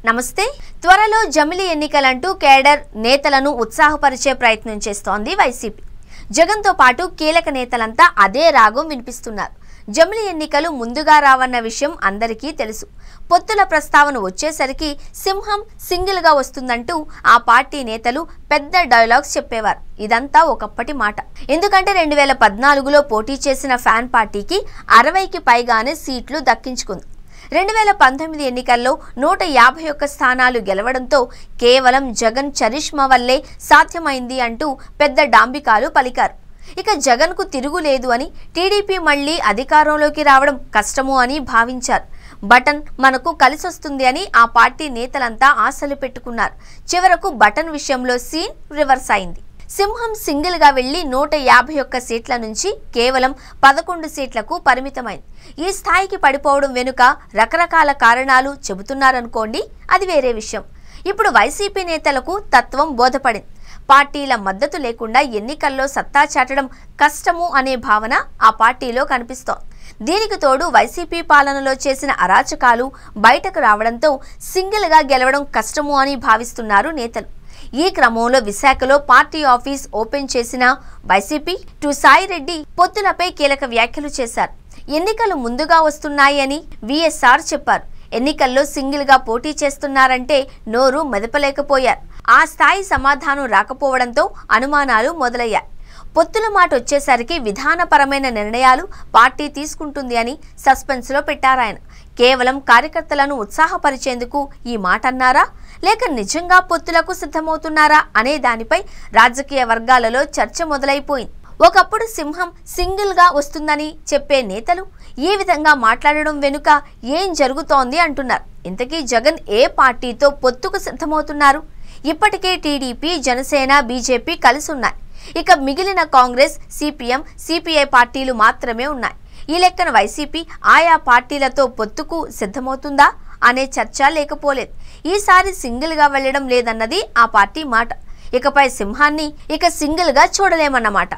నమస్తే. త్వరలో జమిలి ఎన్నికలంటూ కేడర్ నేతలను ఉత్సాహపరిచే ప్రయత్నం చేస్తోంది వైసీపీ. జగన్తో పాటు కీలక నేతలంతా అదే రాగం వినిపిస్తున్నారు. జమిలి ఎన్నికలు ముందుగా రావన్న విషయం అందరికీ తెలుసు. పొత్తుల ప్రస్తావన వచ్చేసరికి సింహం సింగిల్ గా వస్తుందంటూ ఆ పార్టీ నేతలు పెద్ద డైలాగ్స్ చెప్పేవారు. ఇదంతా ఒకప్పటి మాట. ఎందుకంటే 2014లో పోటీ చేసిన ఫ్యాన్ పార్టీకి 60కి పైగానే సీట్లు దక్కించుకుంది. 2019 ఎన్నికల్లో 151 స్థానాలు గెలవడంతో కేవలం జగన్ చరిష్మా వల్లే సాధ్యమైంది అంటూ పెద్ద డాంబికాలు పలికారు. ఇక జగన్కు తిరుగులేదు అని, టీడీపీ మళ్లీ అధికారంలోకి రావడం కష్టము అని భావించారు. బటన్ మనకు కలిసొస్తుంది అని ఆ పార్టీ నేతలంతా ఆశలు పెట్టుకున్నారు. చివరకు బటన్ విషయంలో సీన్ రివర్స్ అయింది. సింహం సింగిల్ గా వెళ్లి 151 సీట్ల నుంచి కేవలం 11 సీట్లకు పరిమితమైంది. ఈ స్థాయికి పడిపోవడం వెనుక రకరకాల కారణాలు చెబుతున్నారనుకోండి, అది వేరే విషయం. ఇప్పుడు వైసీపీ నేతలకు తత్వం బోధపడింది. పార్టీల మద్దతు లేకుండా ఎన్నికల్లో సత్తా చాటడం కష్టము అనే భావన ఆ పార్టీలో కనిపిస్తోంది. దీనికి తోడు వైసీపీ పాలనలో చేసిన అరాచకాలు బయటకు రావడంతో సింగిల్ గా గెలవడం కష్టము అని భావిస్తున్నారు నేతలు. ఈ క్రమంలో విశాఖలో పార్టీ ఆఫీస్ ఓపెన్ చేసిన వైసీపీ సాయిరెడ్డి పొత్తులపై కీలక వ్యాఖ్యలు చేశారు. ఎన్నికలు ముందుగా వస్తున్నాయి అని విఎస్ఆర్ చెప్పారు. ఎన్నికల్లో సింగిల్ గా పోటీ చేస్తున్నారంటే నోరు మెదపలేకపోయారు. ఆ స్థాయి సమాధానం రాకపోవడంతో అనుమానాలు మొదలయ్యాయి. పొత్తుల మాట వచ్చేసరికి విధానపరమైన నిర్ణయాలు పార్టీ తీసుకుంటుంది అని సస్పెన్స్ లో పెట్టారాయన. కేవలం కార్యకర్తలను ఉత్సాహపరిచేందుకు ఈ మాట అన్నారా, లేక నిజంగా పొత్తులకు సిద్ధమవుతున్నారా అనే దానిపై రాజకీయ వర్గాలలో చర్చ మొదలైపోయింది. ఒకప్పుడు సింహం సింగిల్ గా వస్తుందని చెప్పే నేతలు ఈ విధంగా మాట్లాడడం వెనుక ఏం జరుగుతోంది అంటున్నారు. ఇంతకీ జగన్ ఏ పార్టీతో పొత్తుకు సిద్ధమవుతున్నారు? ఇప్పటికే టీడీపీ, జనసేన, బీజేపీ కలిసి ఉన్నాయి. ఇక మిగిలిన కాంగ్రెస్, సిపిఎం, సిపిఐ పార్టీలు మాత్రమే ఉన్నాయి. ఈ లెక్కన వైసీపీ ఆయా పార్టీలతో పొత్తుకు సిద్ధమవుతుందా అనే చర్చ లేకపోలేదు. ఈసారి సింగిల్ గా వెళ్లడం లేదన్నది ఆ పార్టీ మాట. ఇకపై సింహాన్ని సింగిల్ గా చూడలేమన్నమాట.